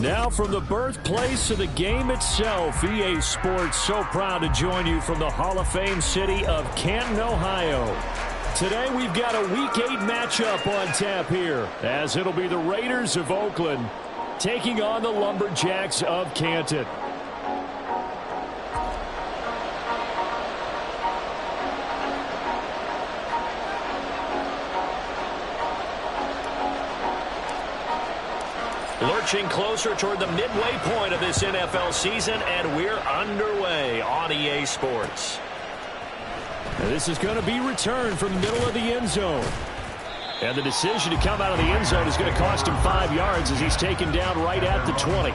Now from the birthplace of the game itself, EA Sports so proud to join you from the Hall of Fame city of Canton, Ohio. Today we've got a Week 8 matchup on tap here, as it'll be the Raiders of Oakland taking on the Lumberjacks of Canton. Lurching closer toward the midway point of this NFL season, and we're underway on EA Sports. Now this is going to be returned from the middle of the end zone. And the decision to come out of the end zone is going to cost him 5 yards as he's taken down right at the 20.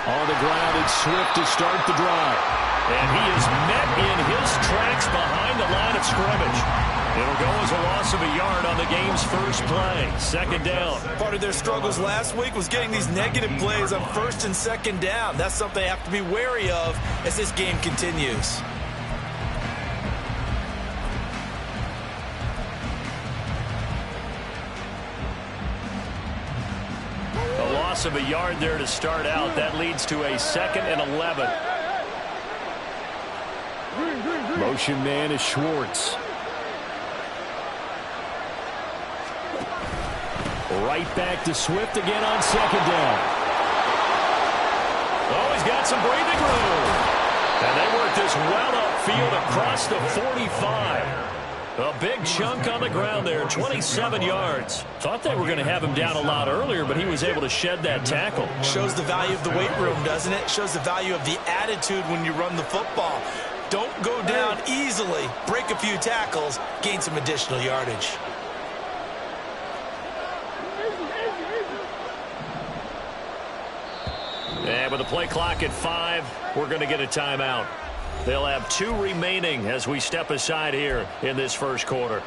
On the ground, it's Swift to start the drive. And he is met in his tracks behind the line of scrimmage. It'll go as a loss of a yard on the game's first play. Second down. Part of their struggles last week was getting these negative plays on first and second down. That's something they have to be wary of as this game continues. Loss of a yard there to start out. That leads to a 2nd and 11. Motion man is Schwartz. Right back to Swift again on second down. Oh, he's got some breathing room. And they work this well upfield across the 45. A big chunk on the ground there, 27 yards. Thought they were going to have him down a lot earlier, but he was able to shed that tackle. Shows the value of the weight room, doesn't it? Shows the value of the attitude when you run the football. Don't go down easily. Break a few tackles, gain some additional yardage. And with the play clock at 5, we're going to get a timeout. They'll have 2 remaining as we step aside here in this first quarter.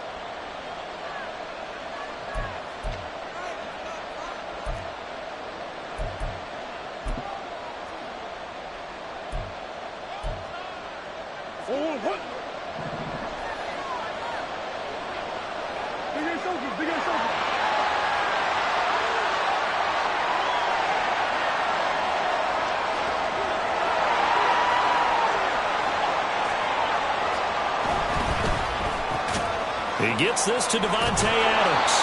He gets this to Devontae Adams.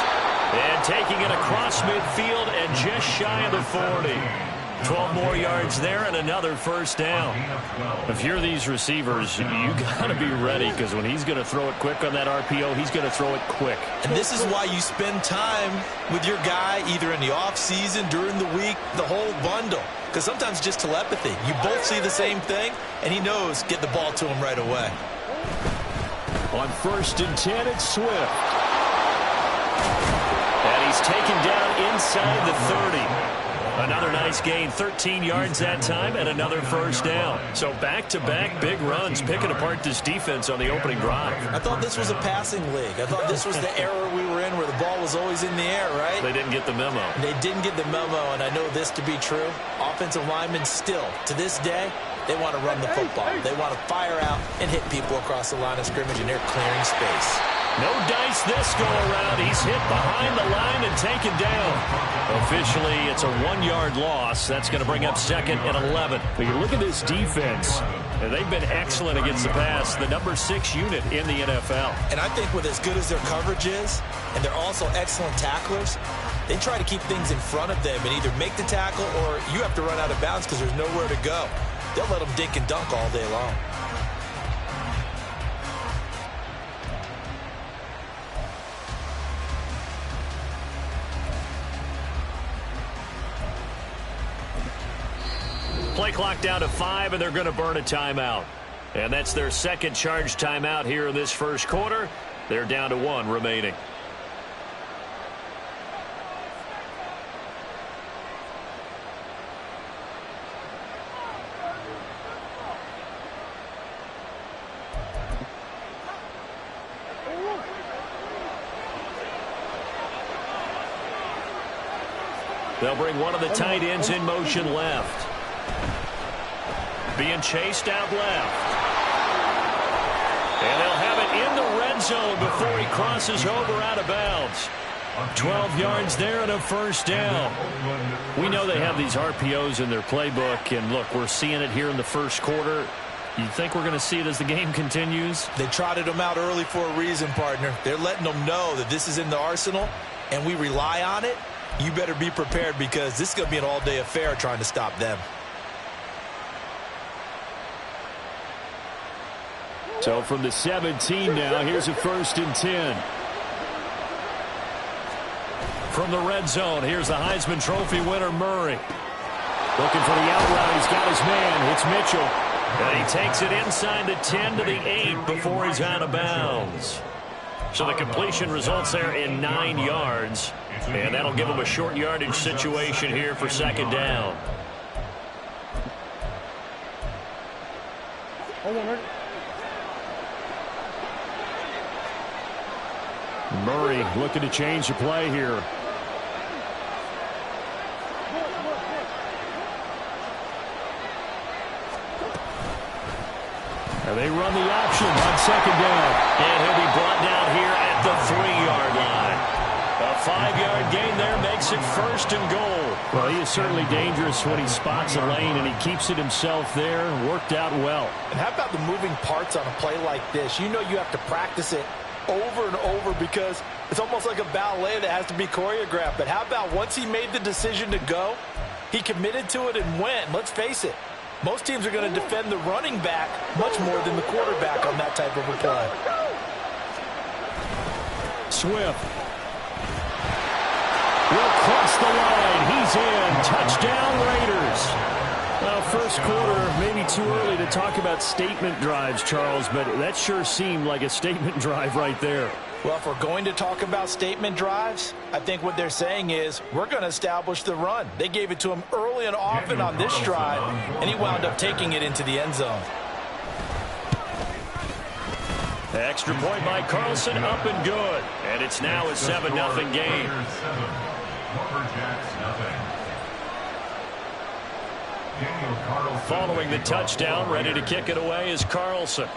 And taking it across midfield and just shy of the 40. 12 more yards there and another first down. If you're these receivers, you got to be ready, because when he's going to throw it quick on that RPO, he's going to throw it quick. And this is why you spend time with your guy either in the offseason, during the week, the whole bundle. Because sometimes just telepathy. You both see the same thing, and he knows get the ball to him right away. On 1st and 10, it's Swift. And he's taken down inside the 30. Another nice gain, 13 yards that time, and another first down. So back-to-back big runs, picking apart this defense on the opening drive. I thought this was a passing league. I thought this was the era we were in where the ball was always in the air, right? They didn't get the memo. They didn't get the memo, and I know this to be true. Offensive linemen still, to this day, they want to run the football. They want to fire out and hit people across the line of scrimmage, and they're clearing space. No dice this go-around. He's hit behind the line and taken down. Officially, it's a 1-yard loss. That's going to bring up 2nd and 11. But you look at this defense. They've been excellent against the pass, the number 6 unit in the NFL. And I think with as good as their coverage is, and they're also excellent tacklers, they try to keep things in front of them and either make the tackle or you have to run out of bounds because there's nowhere to go. They'll let them dink and dunk all day long. Play clock down to 5, and they're going to burn a timeout. And that's their second charge timeout here in this first quarter. They're down to 1 remaining. They'll bring one of the tight ends in motion left. Being chased out left. And they'll have it in the red zone before he crosses over out of bounds. 12 yards there and a first down. We know they have these RPOs in their playbook, and look, we're seeing it here in the first quarter. You think we're going to see it as the game continues? They trotted them out early for a reason, partner. They're letting them know that this is in the arsenal, and we rely on it. You better be prepared because this is going to be an all-day affair trying to stop them. So from the 17 now, here's a 1st and 10. From the red zone, here's the Heisman Trophy winner, Murray. Looking for the out route. He's got his man. It's Mitchell. And he takes it inside the 10 to the 8 before he's out of bounds. So the completion results there in 9 yards. And that'll give him a short yardage situation here for 2nd down. Murray looking to change the play here. And they run the option on 2nd down. And he'll be brought down here at the 3-yard line. A 5-yard gain there makes it 1st and goal. Well, he is certainly dangerous when he spots a lane, and he keeps it himself there. Worked out well. And how about the moving parts on a play like this? You know you have to practice it over and over because it's almost like a ballet that has to be choreographed. But how about once he made the decision to go, he committed to it and went. Let's face it, most teams are going to defend the running back much more than the quarterback on that type of a play. Swift will cross the line. He's in. Touchdown, Raiders. Well, first quarter, maybe too early to talk about statement drives, Charles, but that sure seemed like a statement drive right there. Well, if we're going to talk about statement drives, I think what they're saying is we're going to establish the run. They gave it to him early and often on this drive, and he wound up taking it into the end zone. Extra point by Carlson, up and good. And it's now a 7-0 game. Following the touchdown, ready to kick it away is Carlson.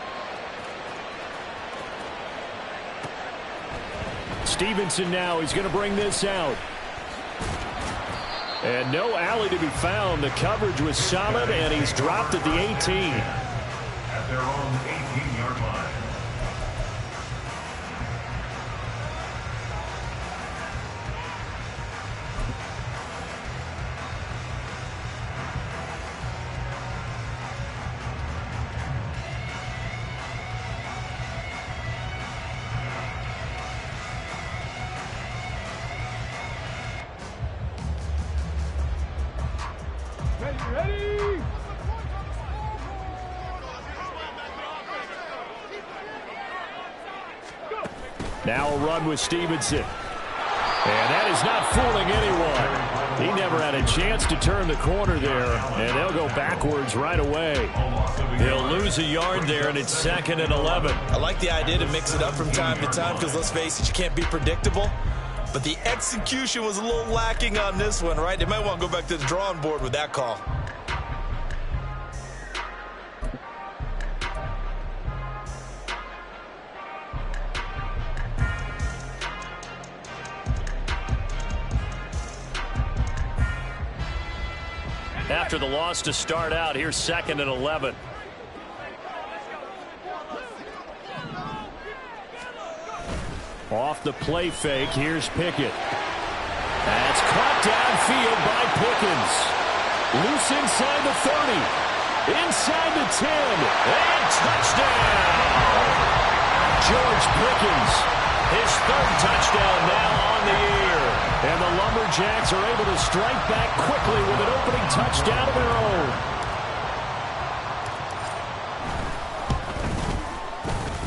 Stevenson now, he's going to bring this out. And no alley to be found. The coverage was solid, and he's dropped at the 18. At their own 18-yard line. Now a run with Stevenson. And that is not fooling anyone. He never had a chance to turn the corner there, and they'll go backwards right away. They'll lose a yard there, and it's 2nd and 11. I like the idea to mix it up from time to time because, let's face it, you can't be predictable. But the execution was a little lacking on this one, right? They might want to go back to the drawing board with that call. After the loss to start out, here's 2nd and 11. Off the play fake, here's Pickett. That's caught downfield by Pickens. Loose inside the 30. Inside the 10. And touchdown! George Pickens. His 3rd touchdown now on the year. And the Lumberjacks are able to strike back quickly with an opening touchdown of their own.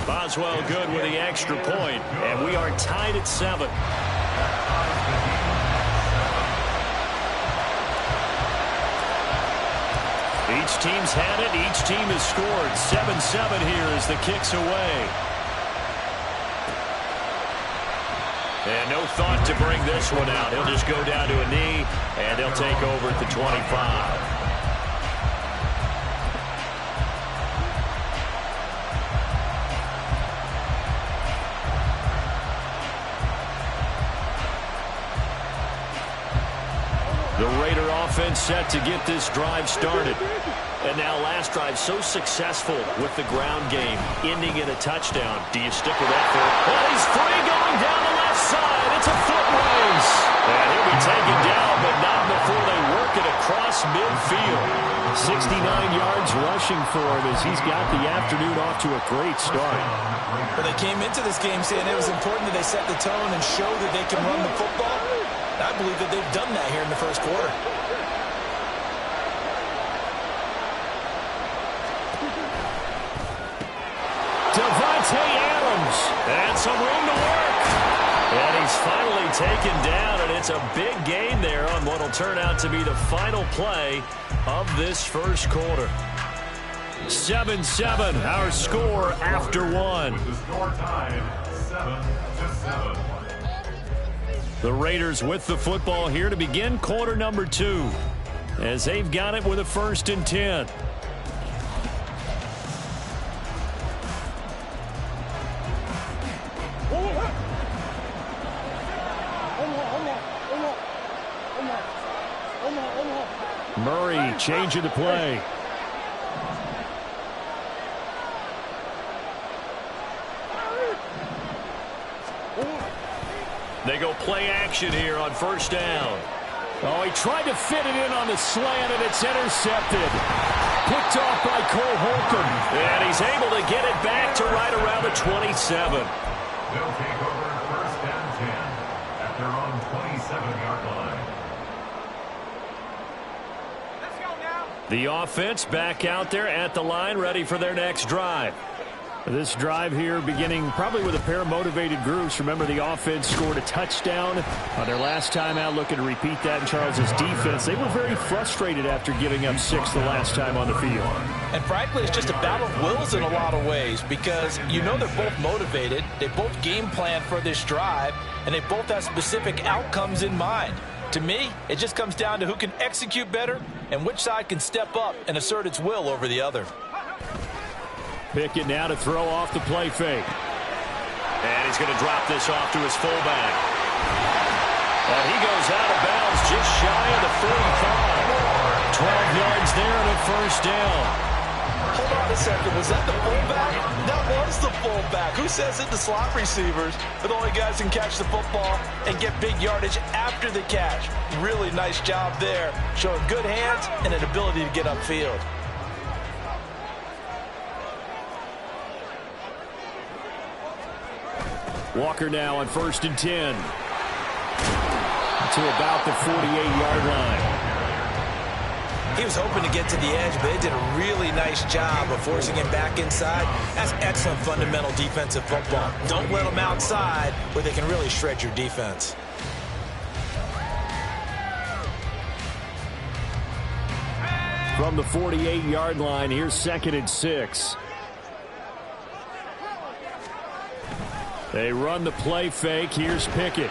Boswell good with the extra point, and we are tied at 7. Each team's had it. Each team has scored. 7-7 here as the kick's away. And no thought to bring this one out. He'll just go down to a knee, and they'll take over at the 25. The Raider offense set to get this drive started. And now last drive so successful with the ground game, ending in a touchdown. Do you stick with that? Well, he's free going down the left side. It's a foot race. And he'll be taken down, but not before they work it across midfield. 69 yards rushing for him as he's got the afternoon off to a great start. Well, they came into this game saying it was important that they set the tone and show that they can run the football. I believe that they've done that here in the first quarter. Devontae Adams, and some room to work. And he's finally taken down, and it's a big gain there on what will turn out to be the final play of this first quarter. 7-7, our score after one. With the score tied 7-7. The Raiders with the football here to begin quarter number 2, as they've got it with a 1st and 10. Murray changing the play. They go play action here on 1st down. Oh, he tried to fit it in on the slant, and it's intercepted. Picked off by Cole Holcomb. And he's able to get it back to right around the 27. They'll take over 1st and 10 at their own 27-yard line. Let's go now. The offense back out there at the line, ready for their next drive. This drive here beginning probably with a pair of motivated groups. Remember, the offense scored a touchdown on their last time out. Looking to repeat that in Charles's defense. They were very frustrated after giving up 6 the last time on the field. And frankly, it's just a battle of wills in a lot of ways because you know they're both motivated. They both game plan for this drive, and they both have specific outcomes in mind. To me, it just comes down to who can execute better and which side can step up and assert its will over the other. Pickett now to throw off the play fake. And he's going to drop this off to his fullback. And he goes out of bounds just shy of the 45. 12 yards there and a 1st down. Hold on a second. Was that the fullback? That was the fullback. Who says it? The slot receivers are the only guys who can catch the football and get big yardage after the catch. Really nice job there. Showing good hands and an ability to get upfield. Walker now on 1st and 10. To about the 48-yard line. He was hoping to get to the edge, but they did a really nice job of forcing him back inside. That's excellent fundamental defensive football. Don't let them outside where they can really shred your defense. From the 48-yard line, here's 2nd and 6. They run the play fake. Here's Pickett.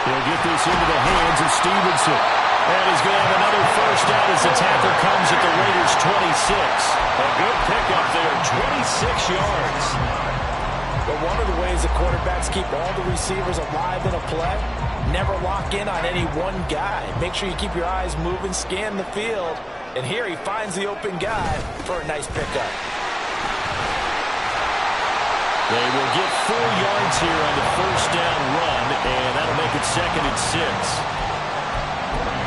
He'll get this into the hands of Stevenson. And he's going to have another 1st down as the tackle comes at the Raiders' 26. A good pickup there, 26 yards. But one of the ways the quarterbacks keep all the receivers alive in a play, never lock in on any one guy. Make sure you keep your eyes moving, scan the field. And here he finds the open guy for a nice pickup. They will get 4 yards here on the 1st down run, and that'll make it 2nd and 6.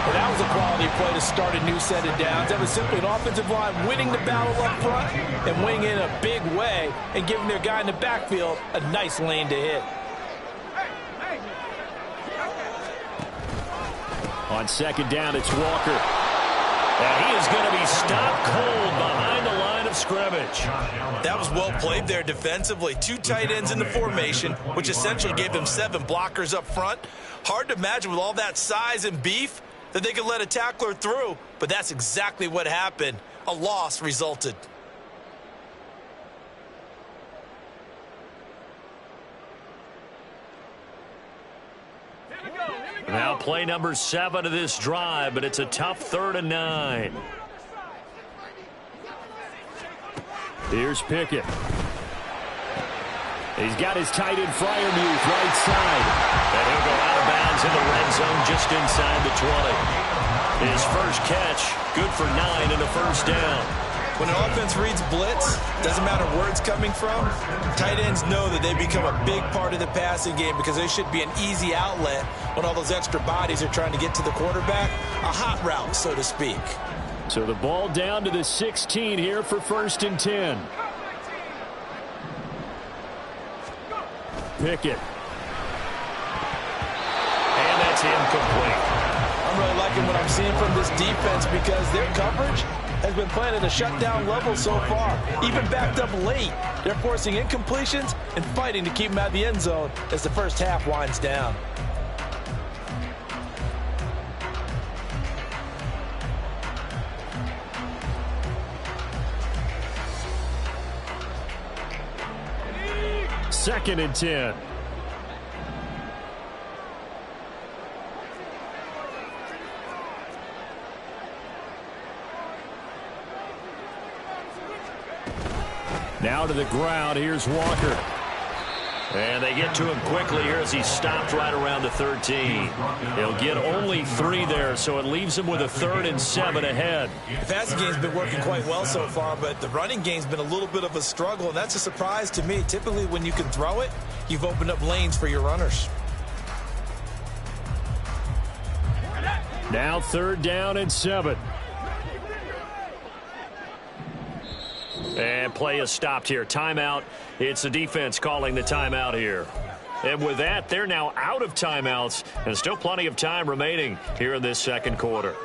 Well, that was a quality play to start a new set of downs. That was simply an offensive line winning the battle up front and winning in a big way and giving their guy in the backfield a nice lane to hit. On 2nd down, it's Walker. And he is going to be stopped cold behind the line of scrimmage. That was well played there defensively. 2 tight ends in the formation, which essentially gave them 7 blockers up front. Hard to imagine with all that size and beef that they could let a tackler through, but that's exactly what happened. A loss resulted. Now play number 7 of this drive, but it's a tough 3rd and 9. Here's Pickett. He's got his tight end Freiermuth right side. And he'll go out of bounds in the red zone just inside the 20. His first catch, good for 9 and a first down. When an offense reads blitz, doesn't matter where it's coming from, tight ends know that they become a big part of the passing game because they should be an easy outlet when all those extra bodies are trying to get to the quarterback. A hot route, so to speak. So the ball down to the 16 here for 1st and 10. Pickett. And that's incomplete. I'm really liking what I'm seeing from this defense because their coverage has been playing at a shutdown level so far. Even backed up late, they're forcing incompletions and fighting to keep them out of the end zone as the first half winds down. Second and 10. Now to the ground. Here's Walker. And they get to him quickly here as he stopped right around the 13. He'll get only 3 there, so it leaves him with a 3rd and 7 ahead. The passing game's been working quite well so far, but the running game's been a little bit of a struggle, and that's a surprise to me. Typically, when you can throw it, you've opened up lanes for your runners. Now 3rd down and 7. And play is stopped here. Timeout. It's the defense calling the timeout here. And with that, they're now out of timeouts, and still plenty of time remaining here in this second quarter.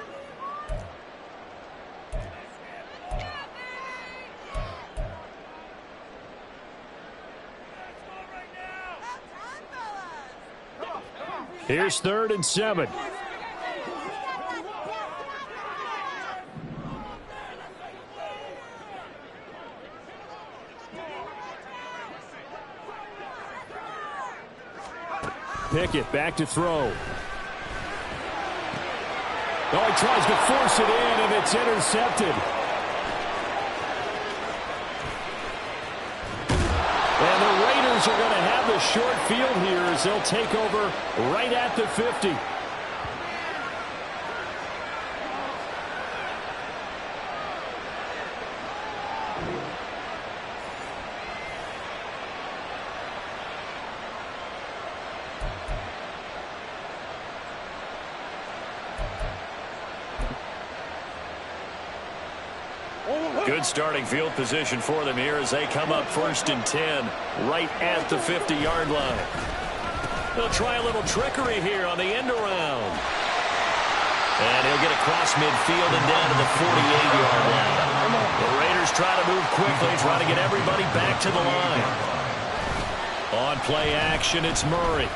Here's 3rd and 7. Pickett back to throw. Oh, he tries to force it in, and it's intercepted. And the Raiders are going to have the short field here as they'll take over right at the 50. Good starting field position for them here as they come up 1st and 10 right at the 50-yard line. They'll try a little trickery here on the end around. And he'll get across midfield and down to the 48-yard line. The Raiders try to move quickly, try to get everybody back to the line. On play action, it's Murray.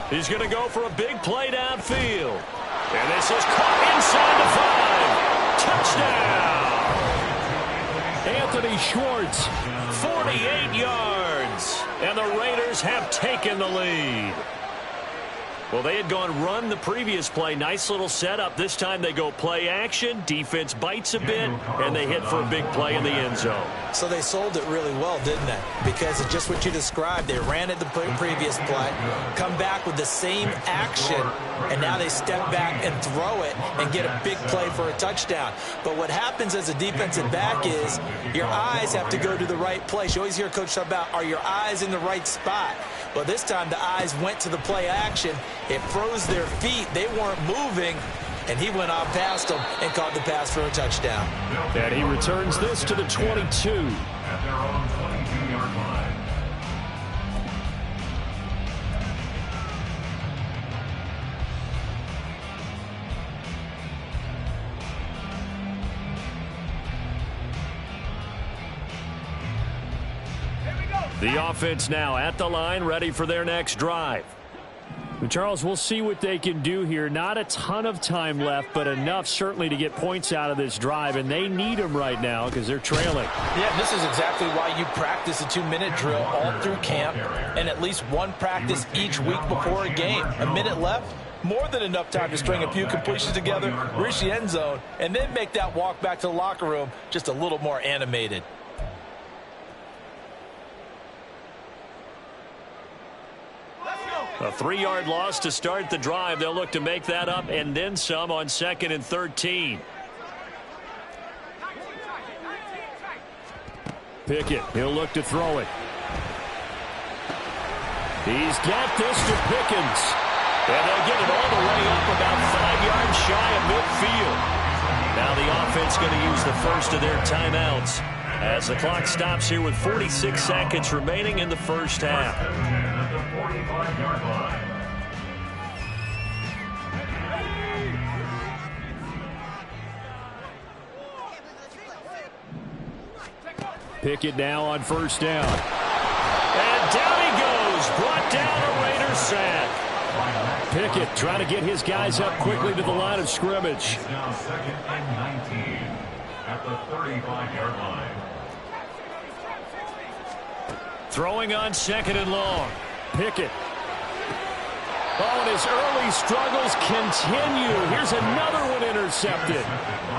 He's going to go for a big play downfield. And this is caught inside the 5. Touchdown! Anthony Schwartz, 48 yards, and the Raiders have taken the lead. Well, they had gone run the previous play. Nice little setup. This time they go play action. Defense bites a bit, and they hit for a big play in the end zone. So they sold it really well, didn't they? Because it's just what you described. They ran it the previous play, come back with the same action, and now they step back and throw it and get a big play for a touchdown. But what happens as a defensive back is your eyes have to go to the right place. You always hear Coach talk about, are your eyes in the right spot? Well, this time the eyes went to the play action. It froze their feet. They weren't moving, and he went on past them and caught the pass for a touchdown. And he returns this to the 22. At their own 22-yard line. The offense now at the line, ready for their next drive. Charles, we'll see what they can do here. Not a ton of time left, but enough certainly to get points out of this drive, and they need them right now because they're trailing. Yeah, this is exactly why you practice a 2-minute drill all through camp and at least one practice each week before a game. A minute left, more than enough time to string a few completions together, reach the end zone, and then make that walk back to the locker room just a little more animated. A 3-yard loss to start the drive. They'll look to make that up and then some on 2nd and 13. Pickett, he'll look to throw it. He's got this to Pickens. And they'll get it all the way up about 5 yards shy of midfield. Now the offense going to use the first of their timeouts as the clock stops here with 46 seconds remaining in the first half. At the 45-yard line. Pickett now on first down. And down he goes. Brought down a Raider sack. Pickett trying to get his guys up quickly to the line of scrimmage. It's now 2nd and 19 at the 35-yard line. Throwing on 2nd and long. Pickett. Oh, and his early struggles continue. Here's another one intercepted.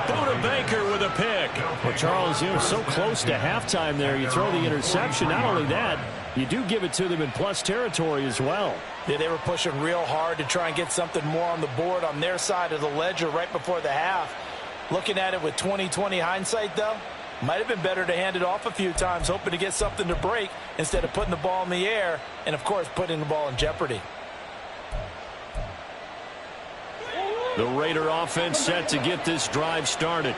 Buda Baker with a pick. Well, Charles, you know, so close to halftime there. You throw the interception. Not only that, you do give it to them in plus territory as well. Yeah, they were pushing real hard to try and get something more on the board on their side of the ledger right before the half. Looking at it with 20/20 hindsight, though, might have been better to hand it off a few times, hoping to get something to break instead of putting the ball in the air and, of course, putting the ball in jeopardy. The Raider offense set to get this drive started.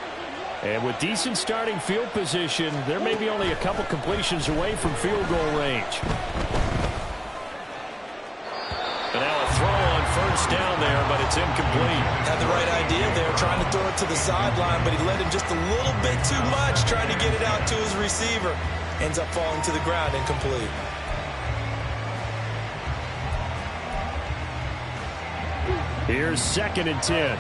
And with decent starting field position, there may be only a couple completions away from field goal range. But now a throw on first down there, but it's incomplete. Had the right idea there, trying to throw it to the sideline, but he let him just a little bit too much, trying to get it out to his receiver. Ends up falling to the ground, incomplete. Here's 2nd and 10.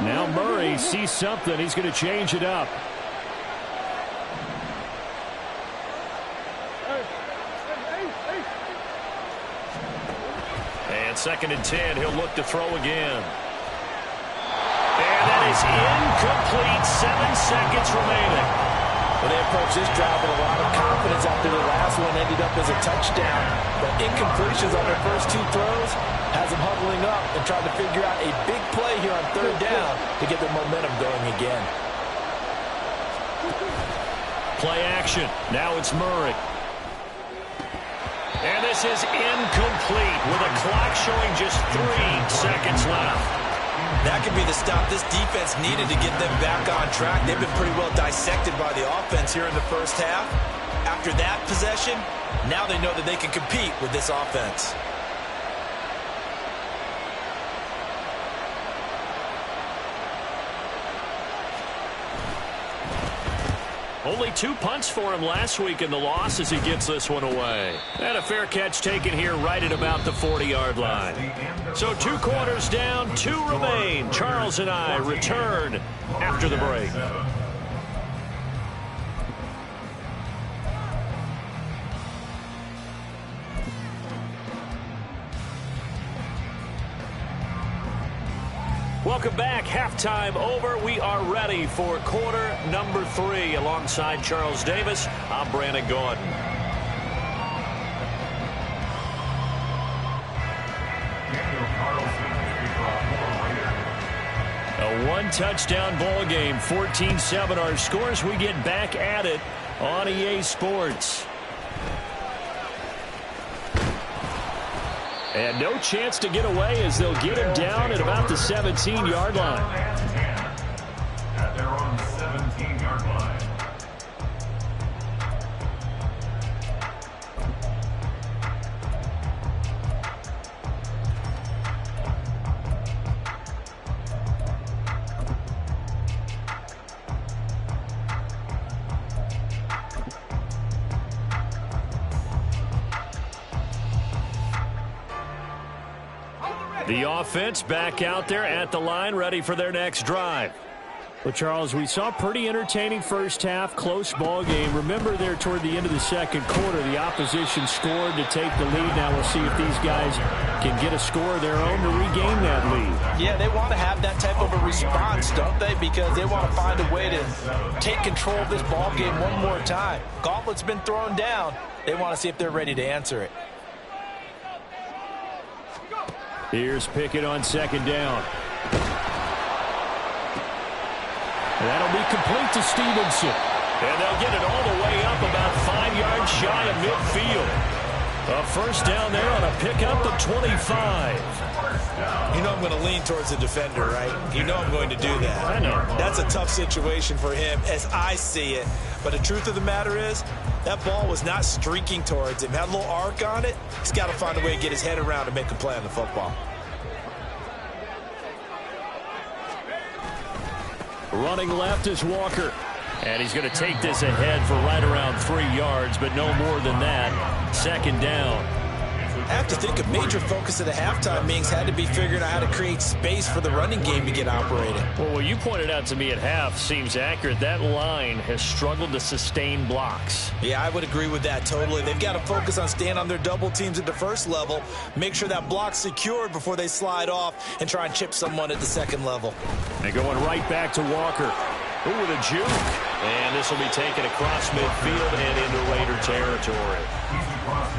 Now Murray sees something. He's going to change it up. And 2nd and 10. He'll look to throw again. And that is incomplete. 7 seconds remaining. Well, they approached this drive with a lot of confidence after the last one ended up as a touchdown. But incompletions on their first 2 throws has them huddling up and trying to figure out a big play here on 3rd down to get their momentum going again. Play action. Now it's Murray. And this is incomplete with a clock showing just 3 seconds left. That could be the stop this defense needed to get them back on track. They've been pretty well dissected by the offense here in the first half. After that possession, now they know that they can compete with this offense. Only 2 punts for him last week in the loss as he gets this one away. And a fair catch taken here right at about the 40-yard line. So 2 quarters down, 2 remain. Charles and I return after the break. Welcome back. Halftime over. We are ready for quarter number 3. Alongside Charles Davis, I'm Brandon Gordon. A 1-touchdown ball game, 14-7 our scores. We get back at it on EA Sports. And no chance to get away as they'll get him down at about the 17-yard line. At their own 17-yard line. The offense back out there at the line, ready for their next drive. Well, Charles, we saw a pretty entertaining first half, close ball game. Remember there toward the end of the second quarter, the opposition scored to take the lead. Now we'll see if these guys can get a score of their own to regain that lead. Yeah, they want to have that type of a response, don't they? Because they want to find a way to take control of this ball game one more time. Gauntlet's been thrown down. They want to see if they're ready to answer it. Here's Pickett on second down. That'll be complete to Stevenson. And they'll get it all the way up about 5 yards shy of midfield. A first down there on a pickup to 25. You know I'm going to lean towards the defender, right? You know I'm going to do that. I know. That's a tough situation for him as I see it. But the truth of the matter is, that ball was not streaking towards him. Had a little arc on it. He's got to find a way to get his head around and make a play on the football. Running left is Walker. And he's going to take this ahead for right around 3 yards, but no more than that. Second down. I have to think a major focus of the halftime meetings had to be figuring out how to create space for the running game to get operating. Well, what you pointed out to me at half seems accurate. That line has struggled to sustain blocks. Yeah, I would agree with that totally. They've got to focus on staying on their double teams at the first level, make sure that block's secured before they slide off and try and chip someone at the second level. They're going right back to Walker. Ooh, with a juke. And this will be taken across midfield and into Raider territory.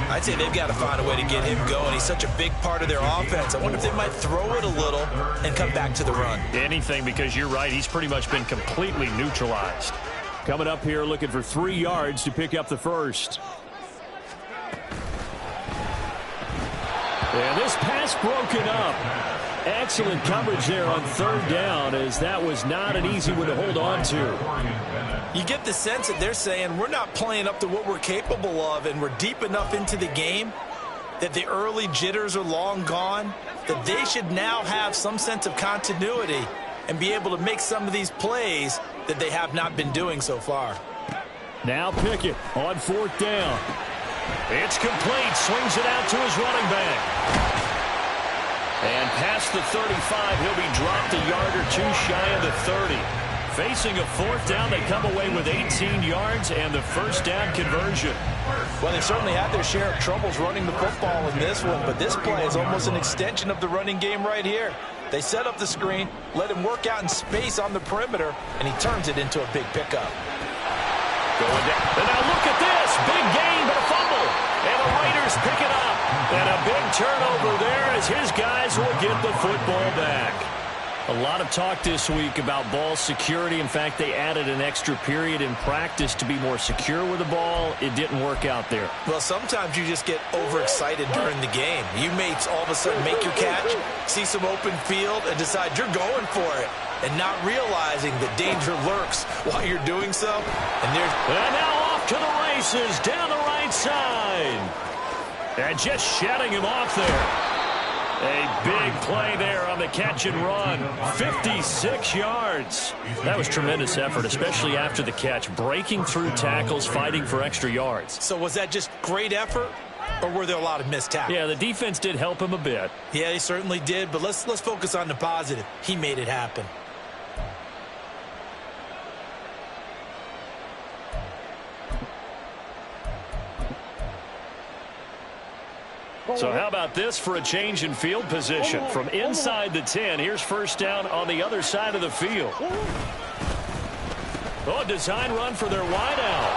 I'd say they've got to find a way to get him going. He's such a big part of their offense. I wonder if they might throw it a little and come back to the run. Anything, because you're right. He's pretty much been completely neutralized. Coming up here looking for 3 yards to pick up the first. And this pass broken up. Excellent coverage there on third down, as that was not an easy one to hold on to. You get the sense that they're saying we're not playing up to what we're capable of, and we're deep enough into the game that the early jitters are long gone, that they should now have some sense of continuity and be able to make some of these plays that they have not been doing so far. Now Pickett on fourth down. It's complete. Swings it out to his running back. And past the 35, he'll be dropped a yard or two shy of the 30. Facing a fourth down, they come away with 18 yards and the first down conversion. Well, they certainly had their share of troubles running the football in this one, but this play is almost an extension of the running game right here. They set up the screen, let him work out in space on the perimeter, and he turns it into a big pickup. Going down. And now look at this. Big gain, but a fumble. And the Raiders pick it up. And a big turnover there as his guys will get the football back. A lot of talk this week about ball security. In fact, they added an extra period in practice to be more secure with the ball. It didn't work out there. Well, sometimes you just get overexcited during the game. You may all of a sudden make your catch, see some open field, and decide you're going for it, and not realizing that danger lurks while you're doing so. And now off to the races down the right side. And just shutting him off there. A big play there on the catch and run. 56 yards. That was tremendous effort, especially after the catch. Breaking through tackles, fighting for extra yards. So was that just great effort, or were there a lot of missed tackles? Yeah, the defense did help him a bit. Yeah, they certainly did, but let's focus on the positive. He made it happen. So how about this for a change in field position? From inside the 10, here's first down on the other side of the field. Oh, design run for their wideout.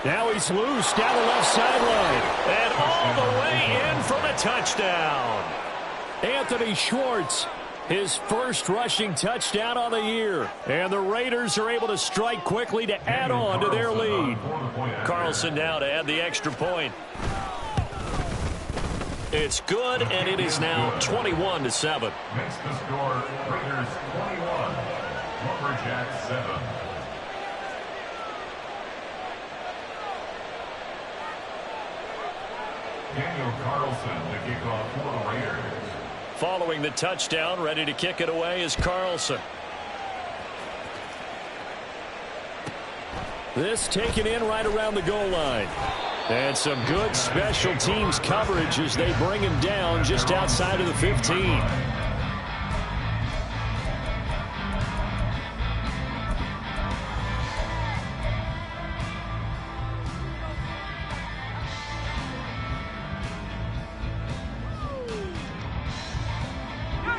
Now he's loose down the left sideline. And all the way in for the touchdown. Anthony Schwartz, his first rushing touchdown on the year. And the Raiders are able to strike quickly to add on to their lead. Carlson now to add the extra point. It's good, and it is now 21-7. Makes the score Raiders 21, Lumberjacks 7. Daniel Carlson, the kickoff for the Raiders. Following the touchdown, ready to kick it away is Carlson. This taken in right around the goal line. And some good special teams coverage as they bring him down just outside of the 15.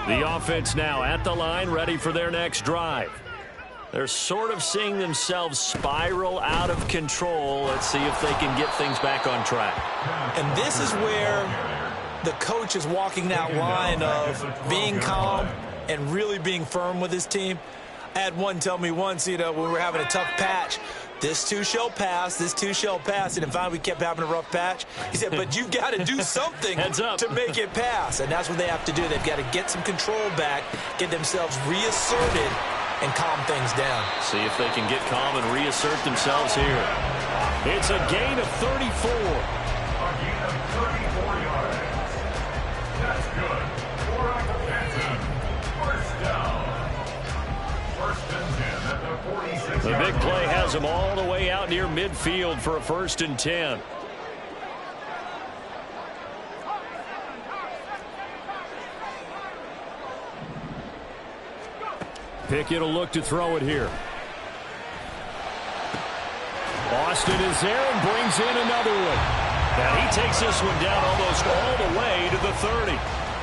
The offense now at the line, ready for their next drive. They're sort of seeing themselves spiral out of control. Let's see if they can get things back on track. And this is where the coach is walking that line of being calm and really being firm with his team. I had one tell me once, when we were having a tough patch, this too shall pass, this too shall pass. And finally we kept having a rough patch. He said, but you've got to do something to make it pass. And that's what they have to do. They've got to get some control back, get themselves reasserted, and calm things down. See if they can get calm and reassert themselves here. It's a gain of 34. A gain of 34 yards. That's good. For Canton. First down. First and 10 at the 46. The big play has them all the way out near midfield for a 1st and 10. Pickett will look to throw it here. Austin is there and brings in another one. Now he takes this one down almost all the way to the 30.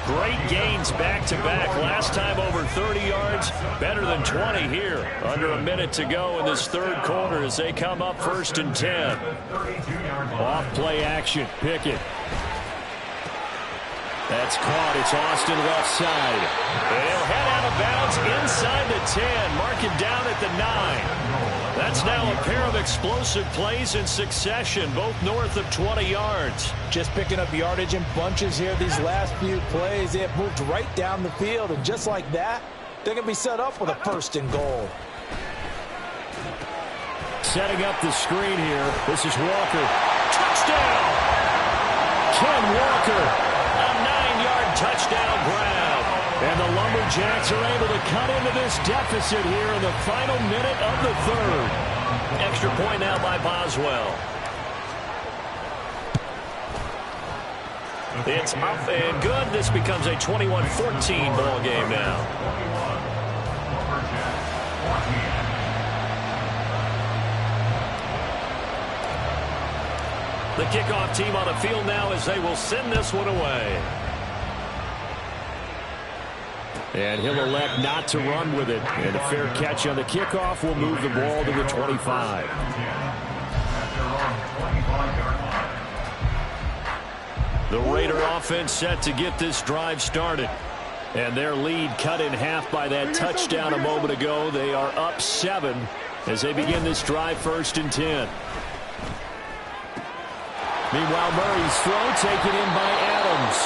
Great gains back-to-back. Last time over 30 yards, better than 20 here. Under a minute to go in this third quarter as they come up 1st and 10. Off play action. Pickett. That's caught. It's Austin left side. They'll head out of bounds inside the 10. Mark him down at the 9. That's now a pair of explosive plays in succession, both north of 20 yards. Just picking up yardage in bunches here these last few plays. They have moved right down the field, and just like that, they're going to be set up with a 1st and goal. Setting up the screen here. This is Walker. Touchdown! Ken Walker. Touchdown grab. And the Lumberjacks are able to cut into this deficit here in the final minute of the third. Extra point now by Boswell. It's up and good. This becomes a 21-14 ball game now. The kickoff team on the field now as they will send this one away. And he'll elect not to run with it. And a fair catch on the kickoff will move the ball to the 25. The Raider offense set to get this drive started. And their lead cut in half by that touchdown a moment ago. They are up 7 as they begin this drive 1st and 10. Meanwhile, Murray's throw taken in by Adams.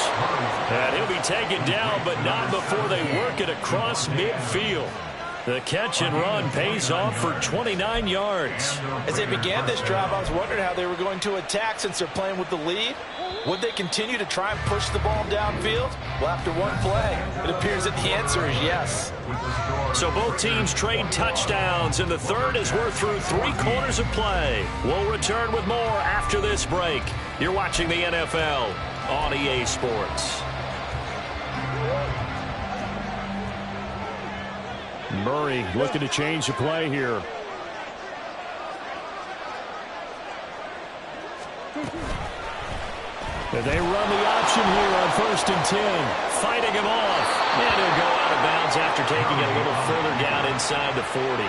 And he'll be taken down, but not before they work it across midfield. The catch and run pays off for 29 yards. As they began this drive, I was wondering how they were going to attack since they're playing with the lead. Would they continue to try and push the ball downfield? Well, after one play, it appears that the answer is yes. So both teams trade touchdowns, and the third as we're through 3 quarters of play. We'll return with more after this break. You're watching the NFL on EA Sports. Murray looking to change the play here. And they run the option here on 1st and 10. Fighting him off. And he'll go out of bounds after taking it a little further down inside the 40.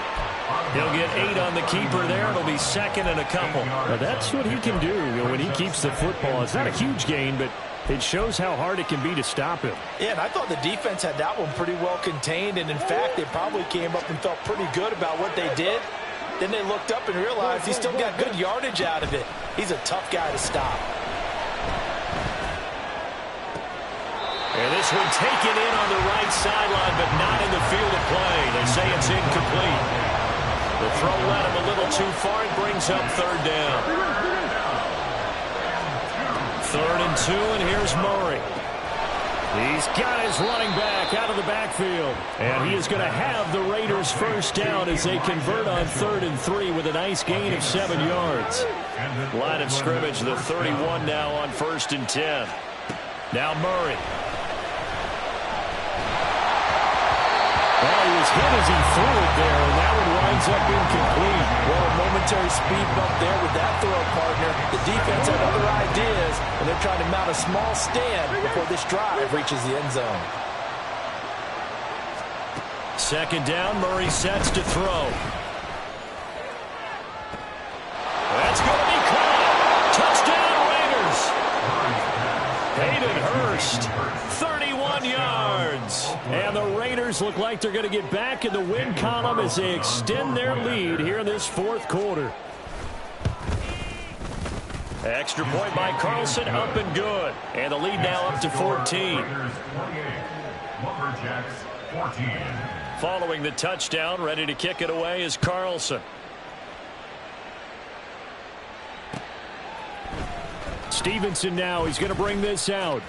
He'll get 8 on the keeper there. It'll be 2nd and a couple. Now that's what he can do when he keeps the football. It's not a huge gain, but it shows how hard it can be to stop him. Yeah, and I thought the defense had that one pretty well contained. And, in fact, they probably came up and felt pretty good about what they did. Then they looked up and realized he still got good yardage out of it. He's a tough guy to stop. And this one taken in on the right sideline, but not in the field of play. They say it's incomplete. The throw led him a little too far and brings up 3rd down. 3rd and 2, and here's Murray. He's got his running back out of the backfield. And he is going to have the Raiders first down as they convert on 3rd and 3 with a nice gain of 7 yards. Line of scrimmage, the 31 now on 1st and 10. Now Murray. Well, he was hit as he threw it there, and that one winds up incomplete. Well, a momentary speed bump there with that throw, partner. The defense had other ideas, and they're trying to mount a small stand before this drive reaches the end zone. 2nd down, Murray sets to throw. That's going to be caught. Touchdown, Raiders. Hayden Hurst, 31 yards. And the Raiders look like they're going to get back in the win column as they extend their lead here in this 4th quarter. Extra point by Carlson, up and good. And the lead now up to 14. Lumberjacks 14. Following the touchdown, ready to kick it away is Carlson. Stevenson now, he's going to bring this out.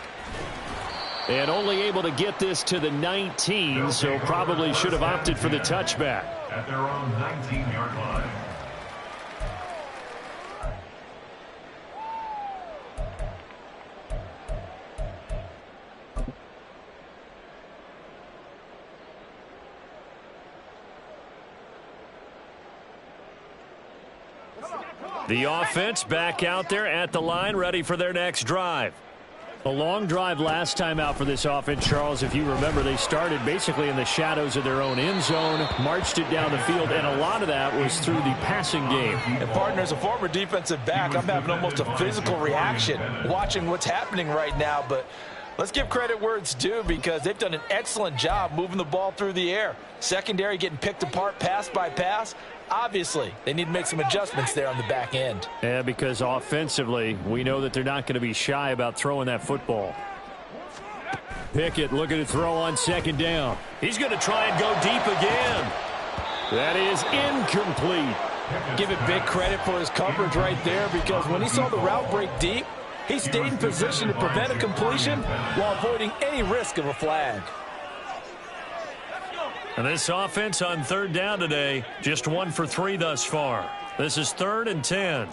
And only able to get this to the 19, so probably should have opted for the touchback. At their own 19-yard line. The offense back out there at the line, ready for their next drive. A long drive last time out for this offense, Charles. If you remember, they started basically in the shadows of their own end zone, marched it down the field, and a lot of that was through the passing game. And, partner, as a former defensive back, I'm having almost a physical reaction watching what's happening right now. But let's give credit where it's due because they've done an excellent job moving the ball through the air. Secondary getting picked apart pass by pass. Obviously, they need to make some adjustments there on the back end. Yeah, because offensively, we know that they're not going to be shy about throwing that football. Pickett looking to throw on 2nd down. He's going to try and go deep again. That is incomplete. Give it big credit for his coverage right there because when he saw the route break deep, he stayed in position to prevent a completion while avoiding any risk of a flag. And this offense on 3rd down today, just 1 for 3 thus far. This is 3rd and 10.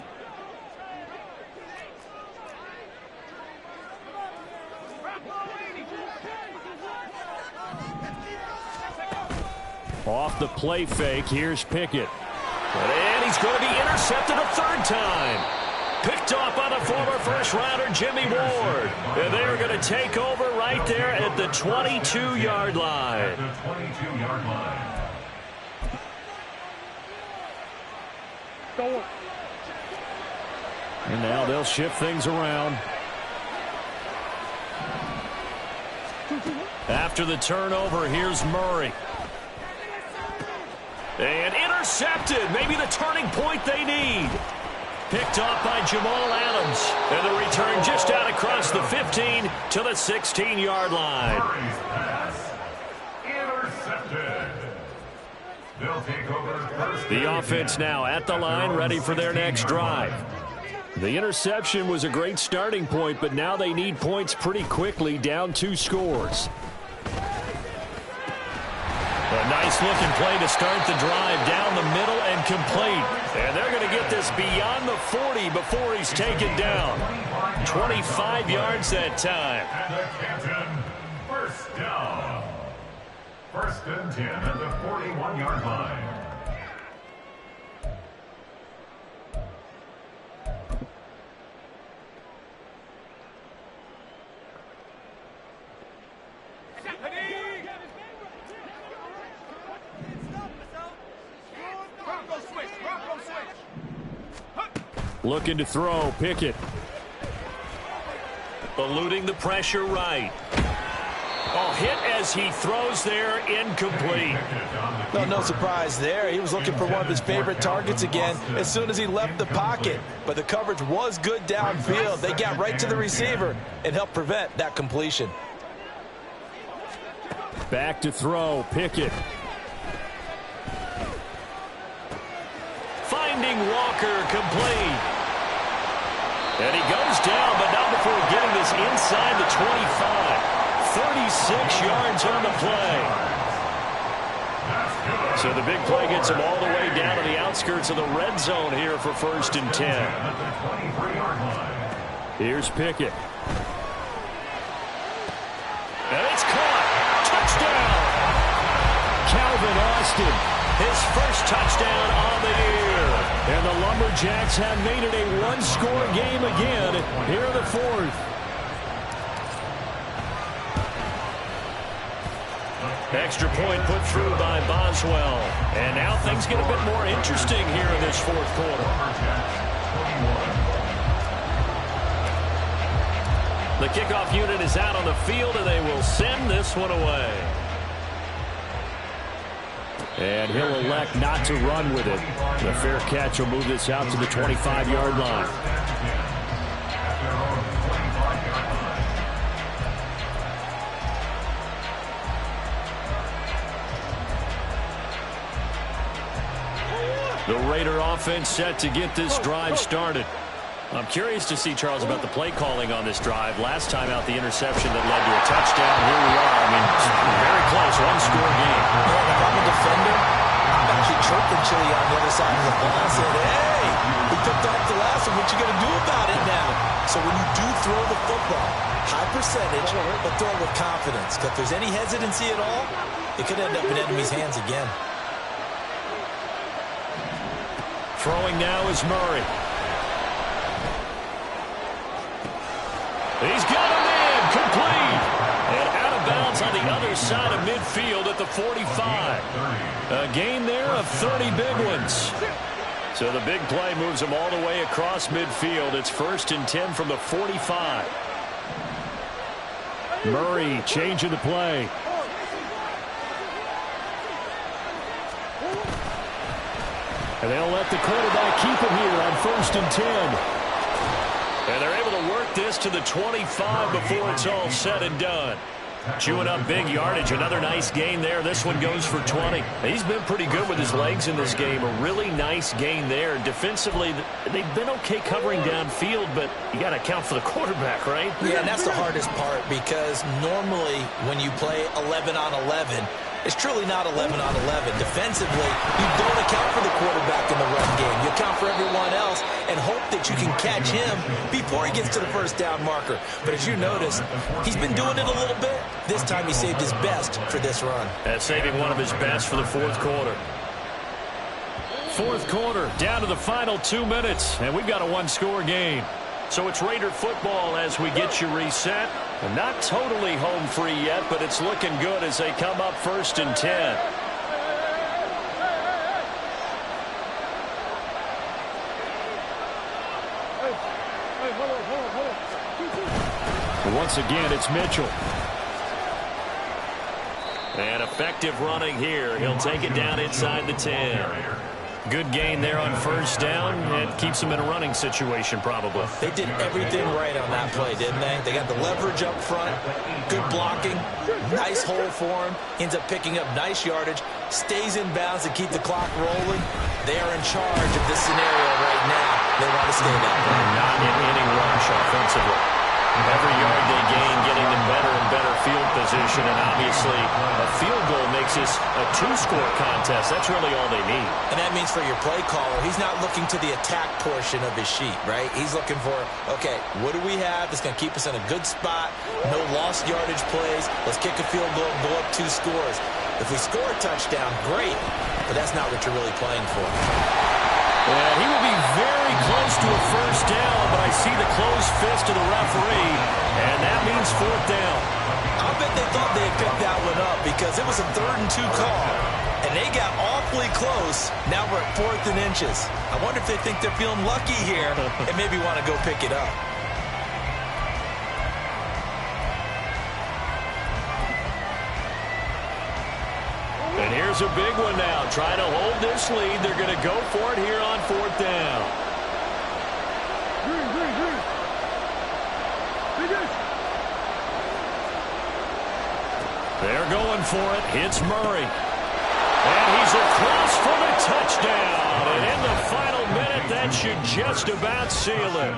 Off the play fake, here's Pickett. And he's going to be intercepted a 3rd time. Picked off by the former first-rounder Jimmy Ward. And they're going to take over right there at the 22-yard line. At the 22-yard line. And now they'll shift things around. After the turnover, here's Murray. And intercepted. Maybe the turning point they need. Picked off by Jamal Adams. And the return just out across the 15 to the 16-yard line. Murray's pass intercepted. They'll take over first. The offense now at the line, ready for their next drive. The interception was a great starting point, but now they need points pretty quickly, down 2 scores. A nice-looking play to start the drive down the middle and complete. And they're going to get this beyond the 40 before he's taken down. 25 yards that time. And the Canton first down. 1st and 10 at the 41-yard line. Looking to throw, Pickett. Eluding the pressure right. Oh, hit as he throws there, incomplete. No surprise there. He was looking for one of his favorite targets again as soon as he left the pocket. But the coverage was good downfield. They got right to the receiver and helped prevent that completion. Back to throw, Pickett. Finding Walker, complete. And he goes down, but not before getting this inside the 25. 36 yards on the play. So the big play gets him all the way down to the outskirts of the red zone here for 1st and 10. Here's Pickett. And it's caught. Touchdown. Calvin Austin, his first touchdown on the year. And the Lumberjacks have made it a one-score game again here in the 4th. Extra point put through by Boswell. And now things get a bit more interesting here in this 4th quarter. The kickoff unit is out on the field, and they will send this one away. And he'll elect not to run with it. The fair catch will move this out to the 25-yard line. The Raider offense set to get this drive started. I'm curious to see, Charles, about the play calling on this drive. Last time out, the interception that led to a touchdown. Here we are. I mean, very close, one-score game. Yeah, if I'm a defender, I'm actually chirping Chili on the other side of the ball. I said, hey, we picked off the last one. What you going to do about it now? So when you do throw the football, high percentage, but throw it with confidence. If there's any hesitancy at all, it could end up in enemy's hands again. Throwing now is Murray. He's got him in, complete. And out of bounds on the other side of midfield at the 45. A gain there of 30 big ones. So the big play moves him all the way across midfield. It's 1st and 10 from the 45. Murray changing the play. And they'll let the quarterback keep it here on 1st and 10. And they're able to work this to the 25 before it's all said and done. Chewing up big yardage. Another nice gain there. This one goes for 20. He's been pretty good with his legs in this game. A really nice gain there. Defensively, they've been okay covering downfield, but you got to account for the quarterback, right? Yeah, and that's the hardest part, because normally when you play 11 on 11, it's truly not 11 on 11. Defensively, you don't account for the quarterback in the run game. You account for everyone else and hope that you can catch him before he gets to the first down marker. But as you notice, he's been doing it a little bit. This time he saved his best for this run. Saving one of his best for the 4th quarter. 4th quarter, down to the final 2 minutes, and we've got a one-score game. So it's Raider football as we get you reset. And not totally home free yet, but it's looking good as they come up 1st and 10. Once again, it's Mitchell. And effective running here. He'll take it down inside the 10. Good gain there on 1st down, and keeps him in a running situation probably. They did everything right on that play, didn't they? They got the leverage up front, good blocking, nice hole for him, ends up picking up nice yardage, stays in bounds to keep the clock rolling. They are in charge of this scenario right now. They want to stay that way. Not in any rush offensively. Every yard they gain, getting them better and better field position, and obviously a field goal makes this a 2-score contest. That's really all they need. And that means for your play caller, he's not looking to the attack portion of his sheet, right? He's looking for, okay, what do we have that's going to keep us in a good spot? No lost yardage plays. Let's kick a field goal and go up 2 scores. If we score a touchdown, great, but that's not what you're really playing for. And he will be very close to a 1st down, but I see the closed fist of the referee, and that means 4th down. I'll bet they thought they had picked that one up, because it was a 3rd and 2 call, and they got awfully close. Now we're at 4th and inches. I wonder if they think they're feeling lucky here and maybe want to go pick it up. And here's a big one now. Trying to hold this lead. They're going to go for it here on 4th down. They're going for it. Hits Murray. And he's across for the touchdown. And in the final minute, that should just about seal it.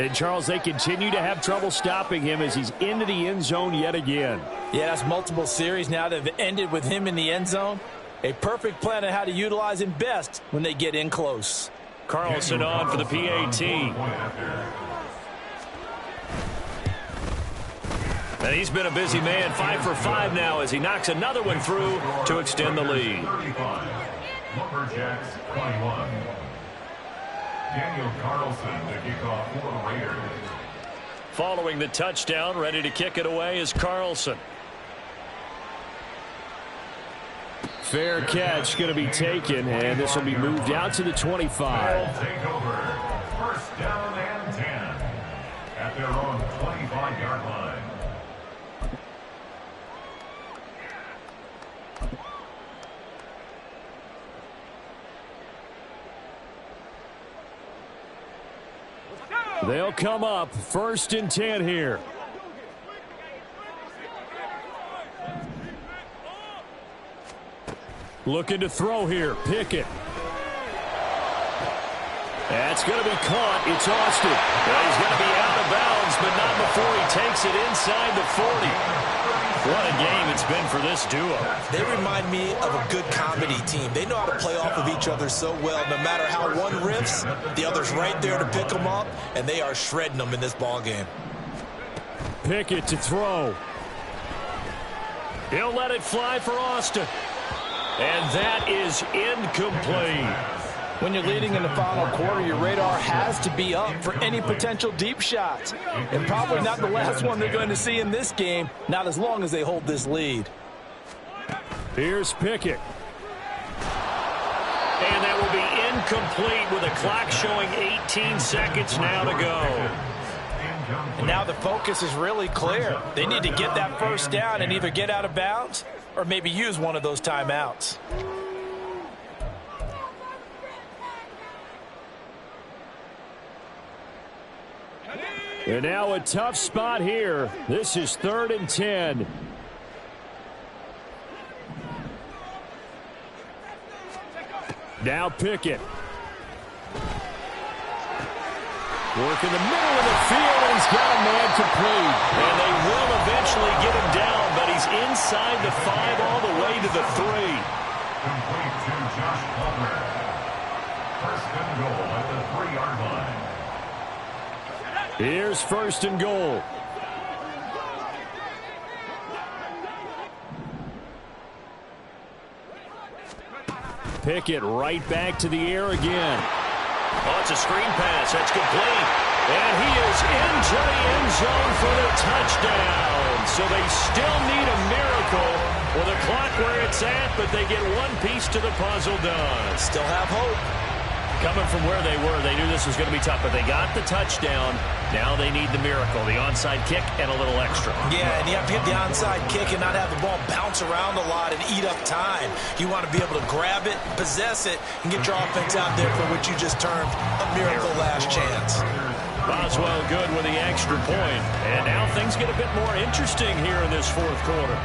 And, Charles, they continue to have trouble stopping him as he's into the end zone yet again. Yeah, that's multiple series now that have ended with him in the end zone. A perfect plan on how to utilize him best when they get in close. Carlson on for the PAT. And he's been a busy man, 5 for 5 now as he knocks another one through to extend the lead. 35, Lumberjacks 21. Daniel Carlson to kick off for the Raiders. Following the touchdown, ready to kick it away is Carlson. Fair catch going to be taken, and this will be moved out to the 25. Take over. First down and 10 at their own 25-yard line. They'll come up first and 10 here. Looking to throw here. Pickett. That's going to be caught. It's Austin. Well, he's going to be out of bounds, but not before he takes it inside the 40. What a game it's been for this duo. They remind me of a good comedy team. They know how to play off of each other so well. No matter how one riffs, the other's right there to pick them up, and they are shredding them in this ball game. Pickett to throw. He'll let it fly for Austin. And that is incomplete. When you're leading in the final quarter, your radar has to be up for any potential deep shots. And probably not the last one they're going to see in this game, not as long as they hold this lead. Here's Pickett. And that will be incomplete with a clock showing 18 seconds now to go. And now the focus is really clear. They need to get that first down and either get out of bounds or maybe use one of those timeouts. And now a tough spot here. This is 3rd and 10. Now Pickett. Work in the middle of the field, and he's got a man complete. And they will eventually get him down, but he's inside the 5 all the way to the 3. Complete to Josh Palmer. First and goal at the 3-yard line. Here's 1st and goal. Pickett right back to the air again. Oh, it's a screen pass. That's complete. And he is into the end zone for the touchdown. So they still need a miracle with a clock where it's at, but they get one piece to the puzzle done. Still have hope. Coming from where they were, they knew this was going to be tough, but they got the touchdown. Now they need the miracle, the onside kick and a little extra. Yeah, and you have to get the onside kick and not have the ball bounce around a lot and eat up time. You want to be able to grab it, possess it, and get your offense out there for what you just termed a miracle last chance. Boswell good with the extra point. And now things get a bit more interesting here in this 4th quarter.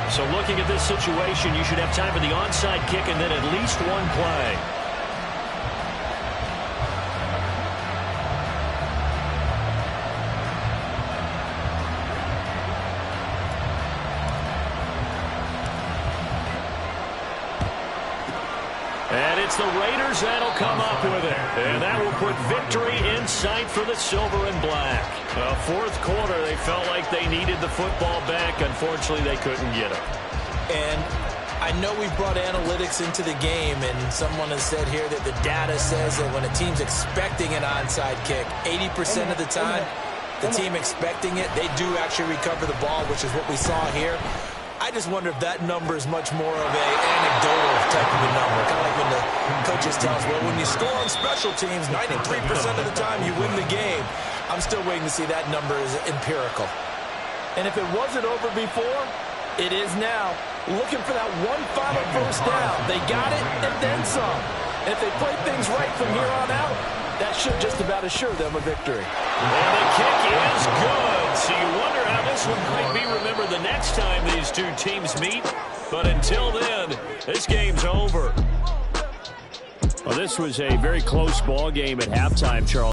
So looking at this situation, you should have time for the onside kick and then at least one play. And it's the Raiders that'll come up with it. And that will put victory in sight for the silver and black. 4th quarter, they felt like they needed the football back. Unfortunately, they couldn't get it. And I know we brought analytics into the game, and someone has said here that the data says that when a team's expecting an onside kick, 80% of the time, the team expecting it, they do actually recover the ball, which is what we saw here. I just wonder if that number is much more of a anecdotal type of a number. Kind of like when the coaches tell us, well, when you score on special teams, 93% of the time you win the game. I'm still waiting to see that number is empirical. And if it wasn't over before, it is now. Looking for that one final first down. They got it and then some. And if they play things right from here on out, that should just about assure them a victory. And the kick is good. So you wonder how this one might be remembered the next time these two teams meet. But until then, this game's over. Well, this was a very close ball game at halftime, Charles.